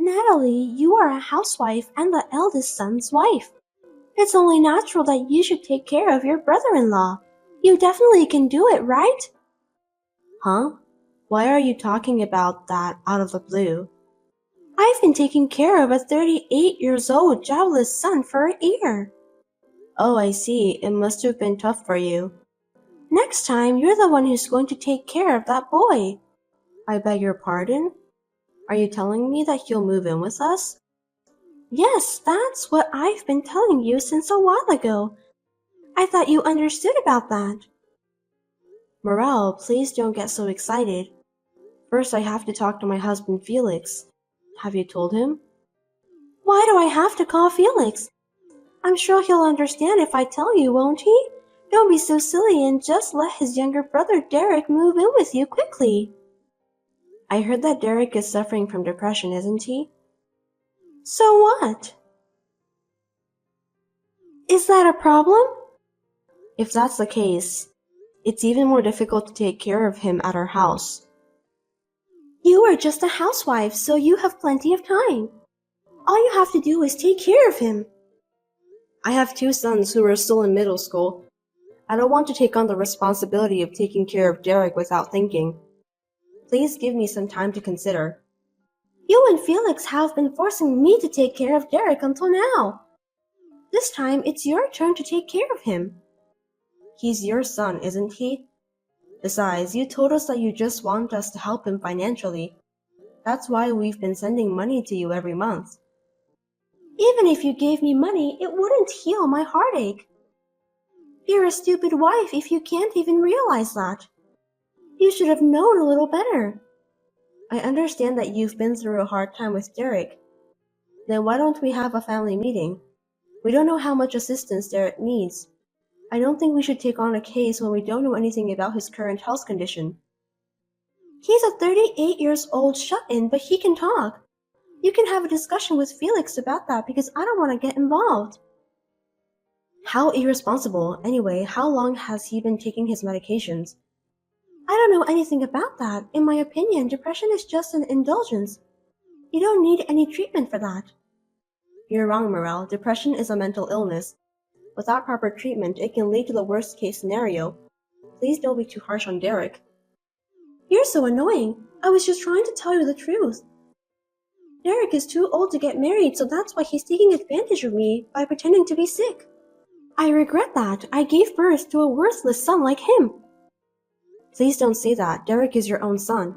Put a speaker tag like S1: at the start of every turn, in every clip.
S1: Natalie, you are a housewife and the eldest son's wife. It's only natural that you should take care of your brother-in-law. You definitely can do it, right?
S2: Huh? Why are you talking about that out of the blue?
S1: I've been taking care of a 38 years old jobless son for a year.
S2: Oh, I see. It must have been tough for you.
S1: Next time, you're the one who's going to take care of that boy.
S2: I beg your pardon? Are you telling me that he'll move in with us?
S1: Yes, that's what I've been telling you since a while ago. I thought you understood about that.
S2: Morel, please don't get so excited. First, I have to talk to my husband Felix. Have you told him?
S1: Why do I have to call Felix? I'm sure he'll understand if I tell you, won't he? Don't be so silly and just let his younger brother Derek move in with you quickly.
S2: I heard that Derek is suffering from depression, isn't he?
S1: So what? Is that a problem?
S2: If that's the case, it's even more difficult to take care of him at our house.
S1: You are just a housewife, so you have plenty of time. All you have to do is take care of him.
S2: I have two sons who are still in middle school. I don't want to take on the responsibility of taking care of Derek without thinking. Please give me some time to consider.
S1: You and Felix have been forcing me to take care of Derek until now. This time, it's your turn to take care of him.
S2: He's your son, isn't he? Besides, you told us that you just want us to help him financially. That's why we've been sending money to you every month.
S1: Even if you gave me money, it wouldn't heal my heartache. You're a stupid wife if you can't even realize that. You should have known a little better.
S2: I understand that you've been through a hard time with Derek. Then why don't we have a family meeting? We don't know how much assistance Derek needs. I don't think we should take on a case when we don't know anything about his current health condition.
S1: He's a 38 years old shut-in, but he can talk. You can have a discussion with Felix about that because I don't want to get involved.
S2: How irresponsible. Anyway, how long has he been taking his medications?
S1: I don't know anything about that. In my opinion, depression is just an indulgence. You don't need any treatment for that.
S2: You're wrong, Morel. Depression is a mental illness. Without proper treatment, it can lead to the worst case scenario. Please don't be too harsh on Derek.
S1: You're so annoying. I was just trying to tell you the truth. Derek is too old to get married, so that's why he's taking advantage of me by pretending to be sick. I regret that. I gave birth to a worthless son like him.
S2: Please don't say that. Derek is your own son.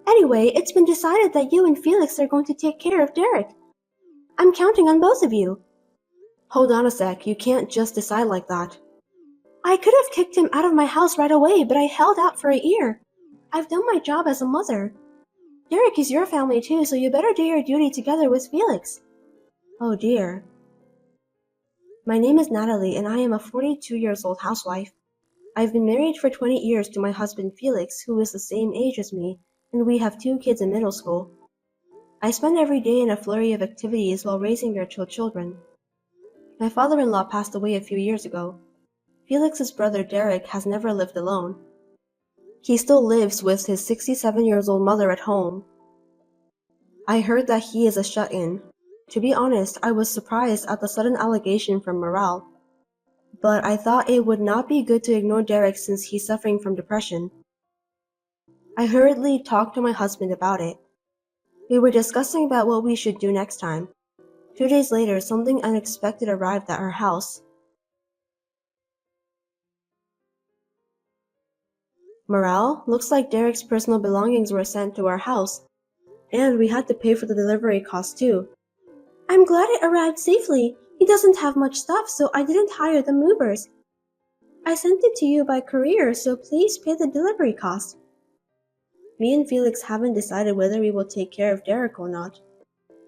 S1: Anyway, it's been decided that you and Felix are going to take care of Derek. I'm counting on both of you.
S2: Hold on a sec. You can't just decide like that.
S1: I could have kicked him out of my house right away, but I held out for a year. I've done my job as a mother. Derek is your family too, so you better do your duty together with Felix.
S2: Oh dear. My name is Natalie, and I am a 42-years-old housewife. I've been married for 20 years to my husband Felix, who is the same age as me, and we have two kids in middle school. I spend every day in a flurry of activities while raising their two children. My father-in-law passed away a few years ago. Felix's brother Derek has never lived alone. He still lives with his 67-years-old mother at home. I heard that he is a shut-in. To be honest, I was surprised at the sudden allegation from Morel. But I thought it would not be good to ignore Derek since he's suffering from depression. I hurriedly talked to my husband about it. We were discussing about what we should do next time. 2 days later, something unexpected arrived at our house. Morel, looks like Derek's personal belongings were sent to our house, and we had to pay for the delivery cost too.
S1: I'm glad it arrived safely. He doesn't have much stuff, so I didn't hire the movers. I sent it to you by courier, so please pay the delivery cost.
S2: Me and Felix haven't decided whether we will take care of Derek or not.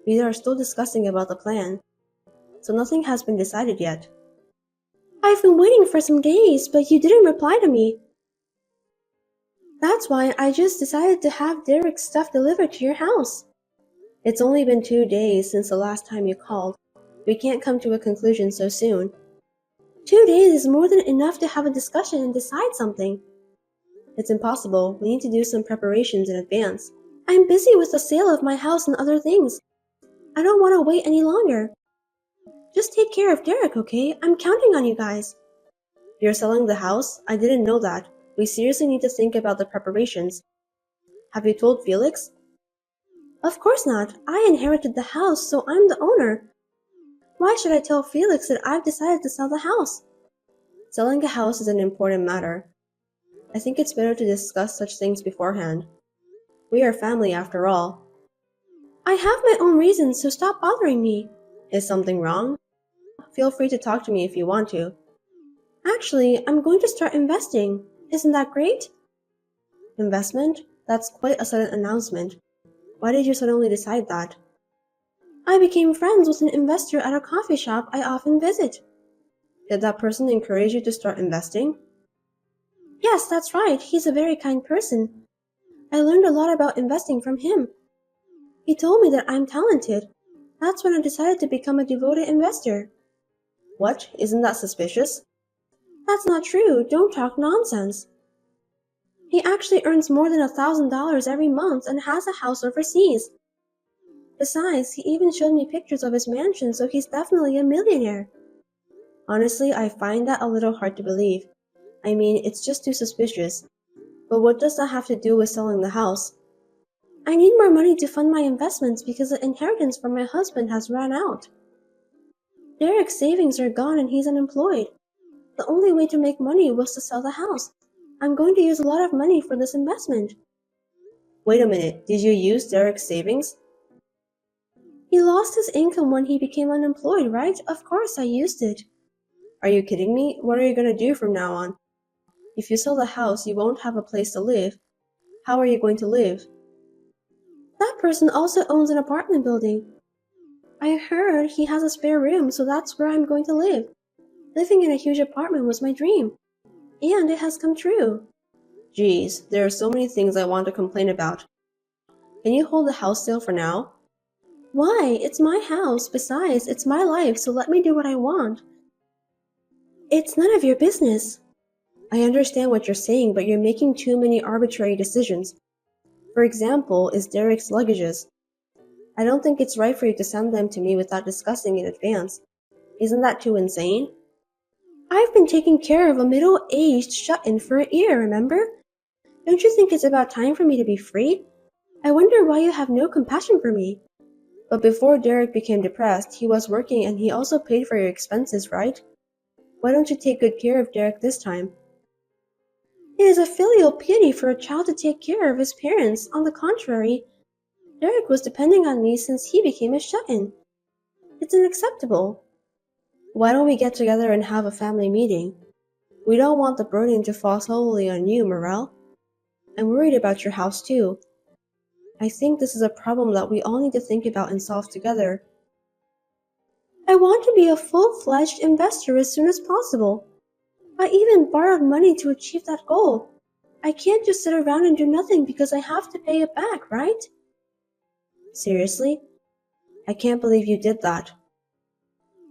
S2: We are still discussing about the plan, so nothing has been decided yet.
S1: I've been waiting for some days, but you didn't reply to me. That's why I just decided to have Derek's stuff delivered to your house.
S2: It's only been 2 days since the last time you called. We can't come to a conclusion so soon.
S1: 2 days is more than enough to have a discussion and decide something.
S2: It's impossible. We need to do some preparations in advance.
S1: I'm busy with the sale of my house and other things. I don't want to wait any longer. Just take care of Derek, okay? I'm counting on you guys.
S2: You're selling the house? I didn't know that. We seriously need to think about the preparations. Have you told Felix?
S1: Of course not. I inherited the house, so I'm the owner. Why should I tell Felix that I've decided to sell the house?
S2: Selling a house is an important matter. I think it's better to discuss such things beforehand. We are family after all.
S1: I have my own reasons, so stop bothering me.
S2: Is something wrong? Feel free to talk to me if you want to.
S1: Actually, I'm going to start investing. Isn't that great?
S2: Investment? That's quite a sudden announcement. Why did you suddenly decide that?
S1: I became friends with an investor at a coffee shop I often visit.
S2: Did that person encourage you to start investing?
S1: Yes, that's right. He's a very kind person. I learned a lot about investing from him. He told me that I'm talented. That's when I decided to become a devoted investor.
S2: What? Isn't that suspicious?
S1: That's not true. Don't talk nonsense. He actually earns more than $1,000 every month and has a house overseas. Besides, he even showed me pictures of his mansion, so he's definitely a millionaire.
S2: Honestly, I find that a little hard to believe. I mean, it's just too suspicious. But what does that have to do with selling the house?
S1: I need more money to fund my investments because the inheritance from my husband has run out. Derek's savings are gone and he's unemployed. The only way to make money was to sell the house. I'm going to use a lot of money for this investment.
S2: Wait a minute, did you use Derek's savings?
S1: He lost his income when he became unemployed, right? Of course I used it.
S2: Are you kidding me? What are you going to do from now on? If you sell the house, you won't have a place to live. How are you going to live?
S1: That person also owns an apartment building. I heard he has a spare room, so that's where I'm going to live. Living in a huge apartment was my dream. And it has come true.
S2: Geez, there are so many things I want to complain about. Can you hold the house sale for now?
S1: Why? It's my house. Besides, it's my life, so let me do what I want. It's none of your business.
S2: I understand what you're saying, but you're making too many arbitrary decisions. For example, is Derek's luggages. I don't think it's right for you to send them to me without discussing in advance. Isn't that too insane?
S1: I've been taking care of a middle-aged shut-in for a year, remember? Don't you think it's about time for me to be free? I wonder why you have no compassion for me.
S2: But before Derek became depressed, he was working and he also paid for your expenses, right? Why don't you take good care of Derek this time?
S1: It is a filial piety for a child to take care of his parents. On the contrary, Derek was depending on me since he became a shut-in. It's unacceptable.
S2: Why don't we get together and have a family meeting? We don't want the burden to fall solely on you, Morel. I'm worried about your house too. I think this is a problem that we all need to think about and solve together.
S1: I want to be a full-fledged investor as soon as possible. I even borrowed money to achieve that goal. I can't just sit around and do nothing because I have to pay it back, right?
S2: Seriously? I can't believe you did that.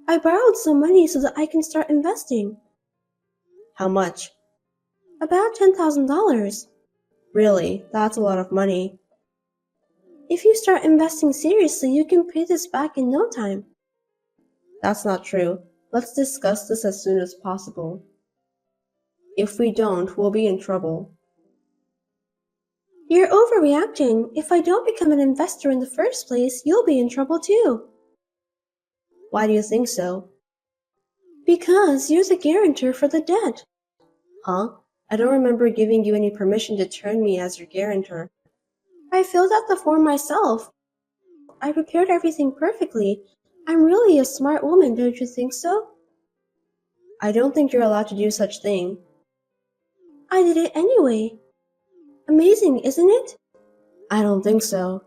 S1: I borrowed some money so that I can start investing.
S2: How much?
S1: About $10,000.
S2: Really? That's a lot of money.
S1: If you start investing seriously, you can pay this back in no time.
S2: That's not true. Let's discuss this as soon as possible. If we don't, we'll be in trouble.
S1: You're overreacting. If I don't become an investor in the first place, you'll be in trouble too.
S2: Why do you think so?
S1: Because you're the guarantor for the debt.
S2: Huh? I don't remember giving you any permission to turn me as your guarantor.
S1: I filled out the form myself. I prepared everything perfectly. I'm really a smart woman, don't you think so?
S2: I don't think you're allowed to do such thing.
S1: I did it anyway. Amazing, isn't it?
S2: I don't think so.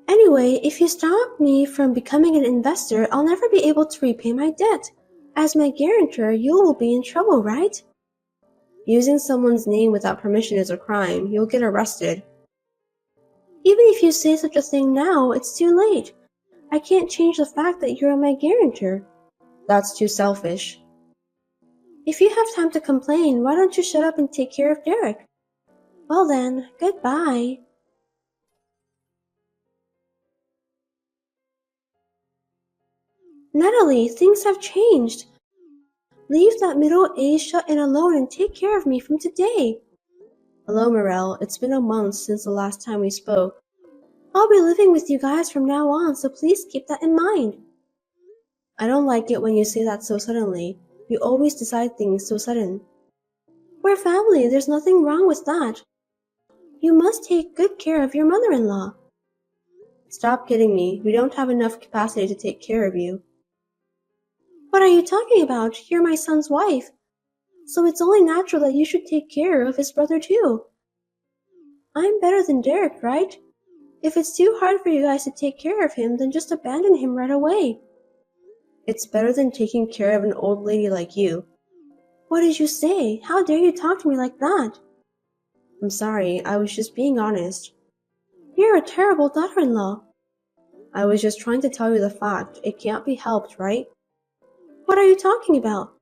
S1: Anyway, if you stop me from becoming an investor, I'll never be able to repay my debt. As my guarantor, you will be in trouble, right?
S2: Using someone's name without permission is a crime. You'll get arrested.
S1: Even if you say such a thing now, it's too late. I can't change the fact that you're my guarantor.
S2: That's too selfish.
S1: If you have time to complain, why don't you shut up and take care of Derek? Well then, goodbye. Natalie, things have changed. Leave that middle-aged shut-in alone and take care of me from today.
S2: Hello, Morel. It's been a month since the last time we spoke.
S1: I'll be living with you guys from now on, so please keep that in mind.
S2: I don't like it when you say that so suddenly. You always decide things so sudden.
S1: We're family, there's nothing wrong with that. You must take good care of your mother-in-law.
S2: Stop kidding me. We don't have enough capacity to take care of you.
S1: What are you talking about? You're my son's wife. So it's only natural that you should take care of his brother too. I'm better than Derek, right? If it's too hard for you guys to take care of him, then just abandon him right away.
S2: It's better than taking care of an old lady like you.
S1: What did you say? How dare you talk to me like that?
S2: I'm sorry, I was just being honest.
S1: You're a terrible daughter-in-law.
S2: I was just trying to tell you the fact. It can't be helped, right?
S1: What are you talking about?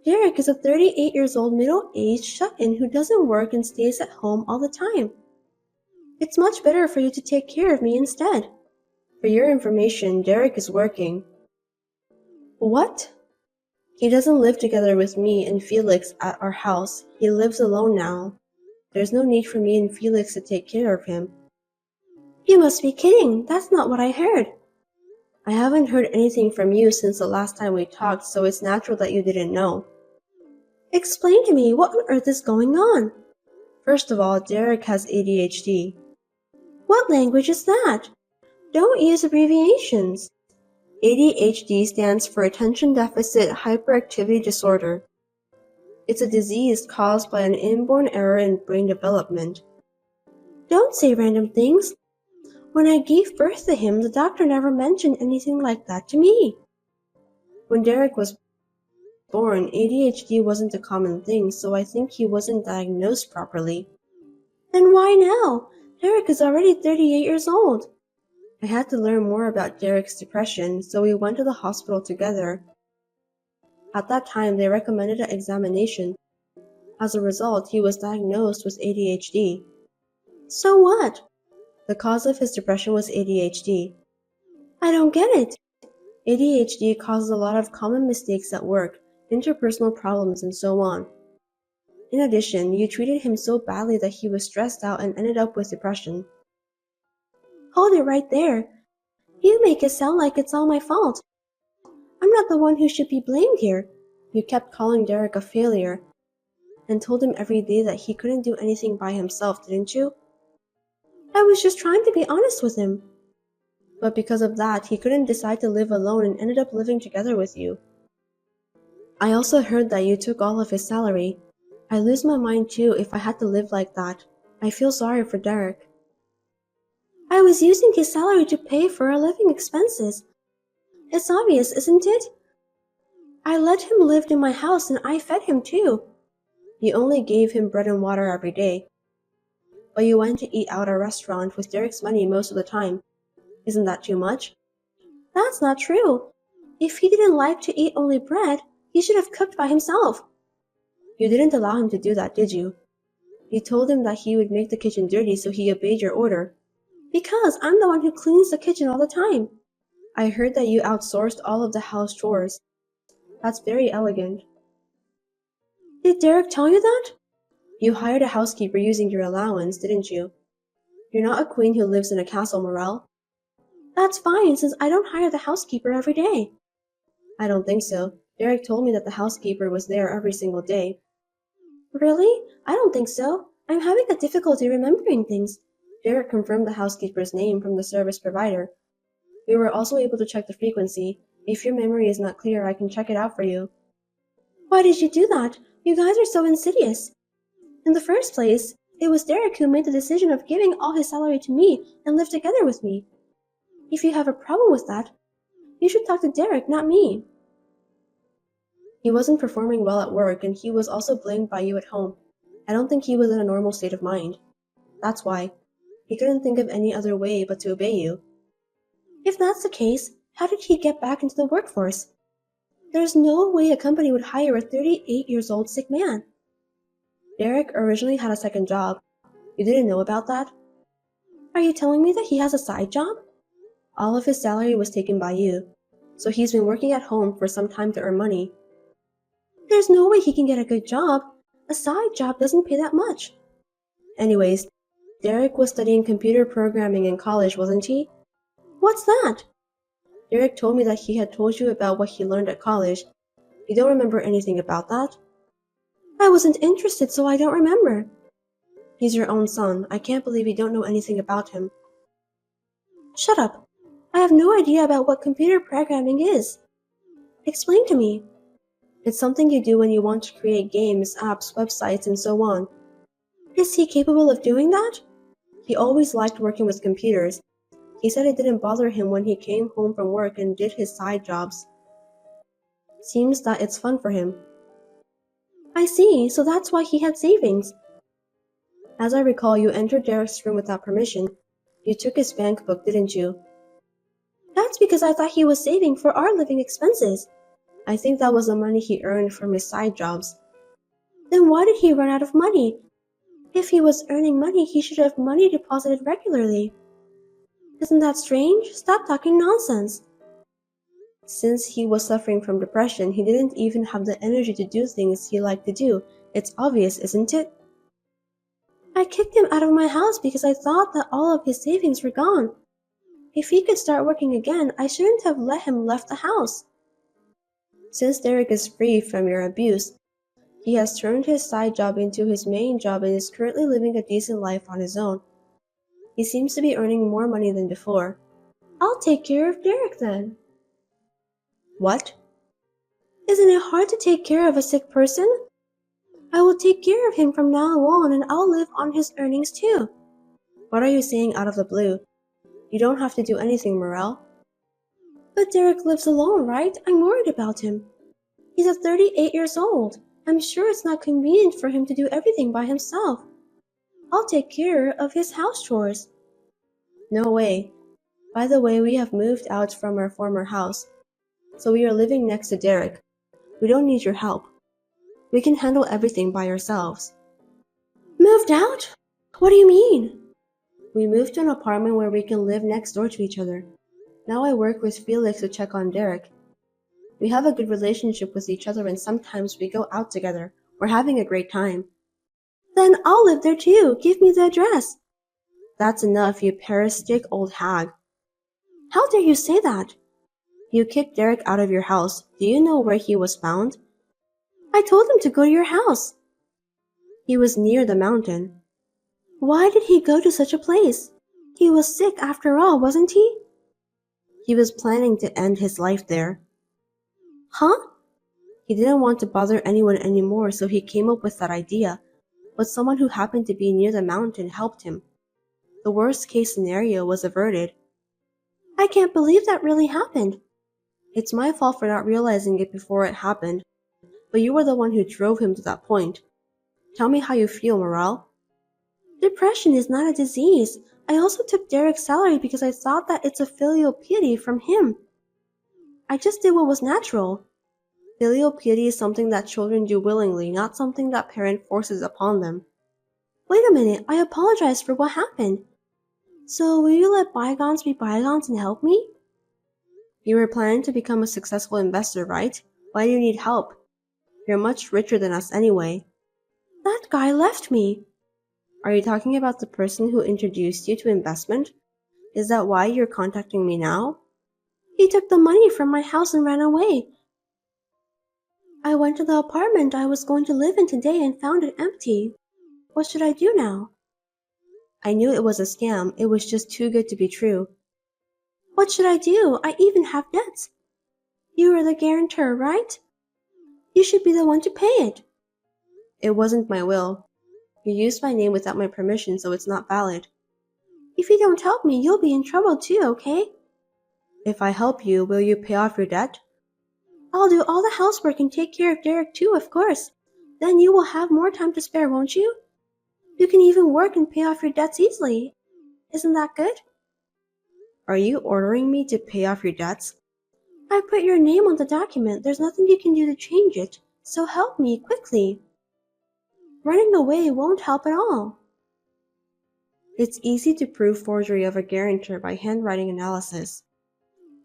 S1: Derek is a 38 years old middle-aged shut-in who doesn't work and stays at home all the time. It's much better for you to take care of me instead.
S2: For your information, Derek is working.
S1: What?
S2: He doesn't live together with me and Felix at our house. He lives alone now. There's no need for me and Felix to take care of him.
S1: You must be kidding. That's not what I heard.
S2: I haven't heard anything from you since the last time we talked, so it's natural that you didn't know.
S1: Explain to me, what on earth is going on?
S2: First of all, Derek has ADHD.
S1: What language is that? Don't use abbreviations.
S2: ADHD stands for Attention Deficit Hyperactivity Disorder. It's a disease caused by an inborn error in brain development.
S1: Don't say random things. When I gave birth to him, the doctor never mentioned anything like that to me.
S2: When Derek was born, ADHD wasn't a common thing, so I think he wasn't diagnosed properly.
S1: Then why now? Derek is already 38 years old.
S2: I had to learn more about Derek's depression, so we went to the hospital together. At that time, they recommended an examination. As a result, he was diagnosed with ADHD.
S1: So what?
S2: The cause of his depression was ADHD.
S1: I don't get it.
S2: ADHD causes a lot of common mistakes at work, interpersonal problems, and so on. In addition, you treated him so badly that he was stressed out and ended up with depression.
S1: Hold it right there. You make it sound like it's all my fault. I'm not the one who should be blamed here.
S2: You kept calling Derek a failure and told him every day that he couldn't do anything by himself, didn't you?
S1: I was just trying to be honest with him.
S2: But because of that, he couldn't decide to live alone and ended up living together with you. I also heard that you took all of his salary. I'd lose my mind too if I had to live like that. I feel sorry for Derek.
S1: I was using his salary to pay for our living expenses. It's obvious, isn't it? I let him live in my house and I fed him too.
S2: You only gave him bread and water every day. But you went to eat out at a restaurant with Derek's money most of the time. Isn't that too much?
S1: That's not true. If he didn't like to eat only bread, he should have cooked by himself.
S2: You didn't allow him to do that, did you? You told him that he would make the kitchen dirty, so he obeyed your order.
S1: Because I'm the one who cleans the kitchen all the time.
S2: I heard that you outsourced all of the house chores. That's very elegant.
S1: Did Derek tell you that?
S2: You hired a housekeeper using your allowance, didn't you? You're not a queen who lives in a castle, Morel.
S1: That's fine, since I don't hire the housekeeper every day.
S2: I don't think so. Derek told me that the housekeeper was there every single day.
S1: Really? I don't think so. I'm having a difficulty remembering things.
S2: Derek confirmed the housekeeper's name from the service provider. We were also able to check the frequency. If your memory is not clear, I can check it out for you.
S1: Why did you do that? You guys are so insidious. In the first place, it was Derek who made the decision of giving all his salary to me and live together with me. If you have a problem with that, you should talk to Derek, not me.
S2: He wasn't performing well at work, and he was also blamed by you at home. I don't think he was in a normal state of mind. That's why. He couldn't think of any other way but to obey you.
S1: If that's the case, how did he get back into the workforce? There's no way a company would hire a 38 years old sick man.
S2: Derek originally had a second job. You didn't know about that?
S1: Are you telling me that he has a side job?
S2: All of his salary was taken by you. So he's been working at home for some time to earn money.
S1: There's no way he can get a good job. A side job doesn't pay that much.
S2: Anyways, Derek was studying computer programming in college, wasn't he?
S1: What's that?
S2: Derek told me that he had told you about what he learned at college. You don't remember anything about that?
S1: I wasn't interested, so I don't remember.
S2: He's your own son. I can't believe you don't know anything about him.
S1: Shut up. I have no idea about what computer programming is. Explain to me.
S2: It's something you do when you want to create games, apps, websites, and so on.
S1: Is he capable of doing that?
S2: He always liked working with computers. He said it didn't bother him when he came home from work and did his side jobs. Seems that it's fun for him.
S1: I see, so that's why he had savings.
S2: As I recall, you entered Derek's room without permission. You took his bank book, didn't you?
S1: That's because I thought he was saving for our living expenses.
S2: I think that was the money he earned from his side jobs.
S1: Then why did he run out of money? If he was earning money, he should have money deposited regularly. Isn't that strange? Stop talking nonsense.
S2: Since he was suffering from depression, he didn't even have the energy to do things he liked to do. It's obvious, isn't it?
S1: I kicked him out of my house because I thought that all of his savings were gone. If he could start working again, I shouldn't have let him left the house.
S2: Since Derek is free from your abuse, he has turned his side job into his main job and is currently living a decent life on his own. He seems to be earning more money than before.
S1: I'll take care of Derek then.
S2: What?
S1: Isn't it hard to take care of a sick person? I will take care of him from now on and I'll live on his earnings too.
S2: What are you saying out of the blue? You don't have to do anything, Morel.
S1: But Derek lives alone, right? I'm worried about him. He's 38 years old. I'm sure it's not convenient for him to do everything by himself. I'll take care of his house chores.
S2: No way. By the way, we have moved out from our former house, so we are living next to Derek. We don't need your help. We can handle everything by ourselves.
S1: Moved out? What do you mean?
S2: We moved to an apartment where we can live next door to each other. Now I work with Felix to check on Derek. We have a good relationship with each other and sometimes we go out together. We're having a great time.
S1: Then I'll live there too. Give me the address.
S2: That's enough, you parasitic old hag.
S1: How dare you say that?
S2: You kicked Derek out of your house. Do you know where he was found?
S1: I told him to go to your house.
S2: He was near the mountain.
S1: Why did he go to such a place? He was sick after all, wasn't he?
S2: He was planning to end his life there.
S1: Huh?
S2: He didn't want to bother anyone anymore, so he came up with that idea. But someone who happened to be near the mountain helped him. The worst case scenario was averted.
S1: I can't believe that really happened.
S2: It's my fault for not realizing it before it happened. But you were the one who drove him to that point. Tell me how you feel, Morel.
S1: Depression is not a disease. I also took Derek's salary because I thought that it's a filial piety from him. I just did what was natural.
S2: Filial piety is something that children do willingly, not something that parent forces upon them.
S1: Wait a minute, I apologize for what happened. So will you let bygones be bygones and help me?
S2: You were planning to become a successful investor, right? Why do you need help? You're much richer than us anyway.
S1: That guy left me.
S2: Are you talking about the person who introduced you to investment? Is that why you're contacting me now?
S1: He took the money from my house and ran away. I went to the apartment I was going to live in today and found it empty. What should I do now?
S2: I knew it was a scam. It was just too good to be true.
S1: What should I do? I even have debts. You are the guarantor, right? You should be the one to pay it.
S2: It wasn't my will. You used my name without my permission, so it's not valid.
S1: If you don't help me, you'll be in trouble too, okay?
S2: If I help you, will you pay off your debt?
S1: I'll do all the housework and take care of Derek too, of course. Then you will have more time to spare, won't you? You can even work and pay off your debts easily. Isn't that good?
S2: Are you ordering me to pay off your debts?
S1: I put your name on the document. There's nothing you can do to change it. So help me, quickly. Running away won't help at all.
S2: It's easy to prove forgery of a guarantor by handwriting analysis.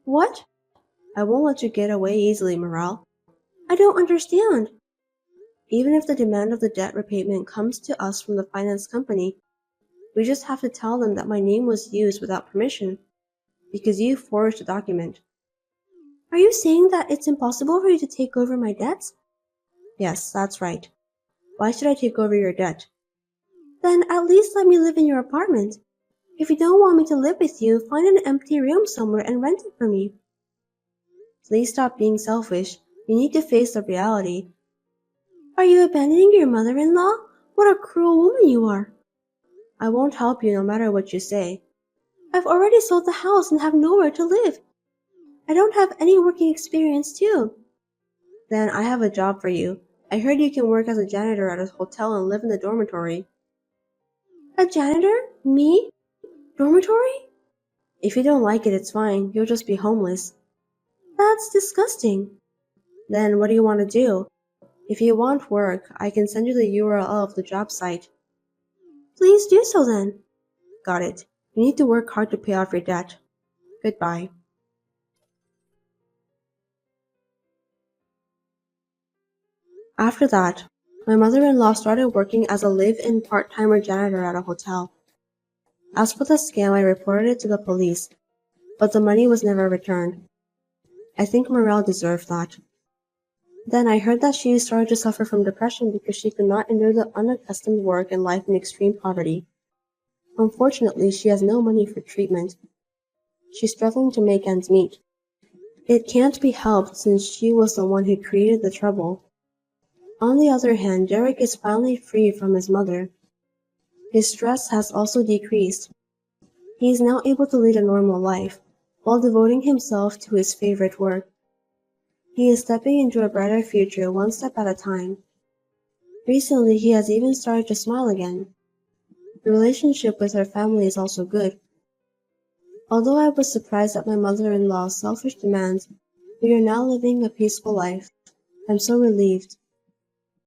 S1: What?
S2: I won't let you get away easily, Morale.
S1: I don't understand.
S2: Even if the demand of the debt repayment comes to us from the finance company, we just have to tell them that my name was used without permission, because you forged the document.
S1: Are you saying that it's impossible for you to take over my debts?
S2: Yes, that's right. Why should I take over your debt?
S1: Then at least let me live in your apartment. If you don't want me to live with you, find an empty room somewhere and rent it for me.
S2: Please stop being selfish. You need to face the reality.
S1: Are you abandoning your mother-in-law? What a cruel woman you are.
S2: I won't help you no matter what you say.
S1: I've already sold the house and have nowhere to live. I don't have any working experience too.
S2: Then I have a job for you. I heard you can work as a janitor at a hotel and live in the dormitory.
S1: A janitor? Me? Dormitory?
S2: If you don't like it, it's fine. You'll just be homeless.
S1: That's disgusting.
S2: Then what do you want to do? If you want work, I can send you the URL of the job site.
S1: Please do so then.
S2: Got it. You need to work hard to pay off your debt. Goodbye. After that, my mother-in-law started working as a live-in part-timer janitor at a hotel. As for the scam, I reported it to the police, but the money was never returned. I think Morel deserved that. Then I heard that she started to suffer from depression because she could not endure the unaccustomed work and life in extreme poverty. Unfortunately, she has no money for treatment. She's struggling to make ends meet. It can't be helped since she was the one who created the trouble. On the other hand, Derek is finally free from his mother. His stress has also decreased. He is now able to lead a normal life, while devoting himself to his favorite work. He is stepping into a brighter future one step at a time. Recently, he has even started to smile again. The relationship with her family is also good. Although I was surprised at my mother-in-law's selfish demands, we are now living a peaceful life. I'm so relieved.